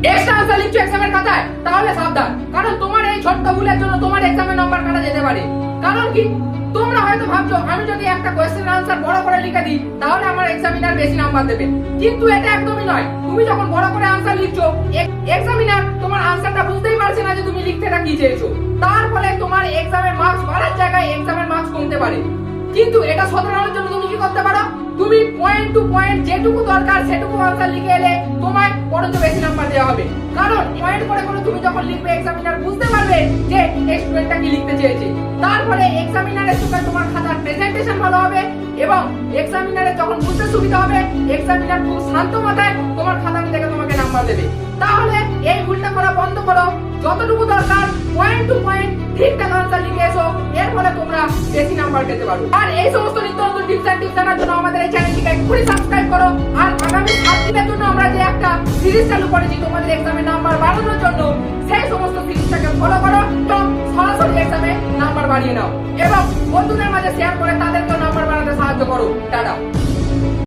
Extra answer লিখছো এক্সামের খাতায়, তাহলে সাবধান, কারণ তোমার এই ছোট্ট ভুলের জন্য তোমার এক্সামের নাম্বার কাটা যেতে পারে। কারণ কি, তোমরা হয়তো ভাবছো আমি যদি একটা কোশ্চেনের আনসার বড় করে লিখে দিই তাহলে আমার এক্সামিনার বেশি নাম্বার দেবে, কিন্তু এটা একদমই নয়। তুমি যখন বড় করে আনসার লিখছো, এক্সামিনার তোমার আনসারটা বুঝতেই পারছে না যে তুমি লিখতেটা কি চেয়েছো, তার ফলে তোমার এক্সামের মার্কস বাড়ার জায়গায় এক্সামের মার্কস কমতে পারে। কিন্তু এটা শোধরানোর জন্য তুমি কি করতে পারো, তুমি পয়েন্ট টু পয়েন্ট যেটুকু দরকার সেটুকু আনসার লিখে এলে তোমায় বরঞ্চ বেশি নাম্বার দেওয়া হবে। কারণ পয়েন্ট করে করে তুমি যখন লিখবে এক্সামিনার বুঝতে পারবে যে এই স্টুডেন্টটা কি লিখতে চেয়েছে। তারপরে এক্সামিনারের সঙ্গে তোমার খাতার প্রেজেন্টেশন ভালো হবে এবং এক্সামিনারে যখন বুঝতে সুবিধা হবে, এক্সামিনার খুব শান্ত মাথায় তোমার খাতাটা দেখে তোমাকে নাম্বার দেবে। তাহলে এই ভুলটা করা বন্ধ করো, যতটুকু দরকার পয়েন্ট টু পয়েন্ট ঠিকঠাক আনসার লিখে এসো, এর ফলে তোমরা বেশি নাম্বার পেতে পারো। আর এই সমস্ত নিত্য নতুন টিপস এন্ড টিপস জানার জন্য আমাদের এই চ্যানেলটিকে এক্ষুনি সাবস্ক্রাইব করো। আর আগামী 7 দিনের জন্য আমরা যে একটা সিরিজ চালু করেছি তোমাদের এক্সামে নাম্বার বাড়ানোর জন্য, সেই সমস্ত সিরিজটাকে ফলো করো এবং সরাসরি এক্সামে নাম্বার বাড়িয়ে নাও এবং বন্ধুদের মাঝে শেয়ার করে তাদেরকেও নাম্বার বাড়াতে সাহায্য করো। টাটা।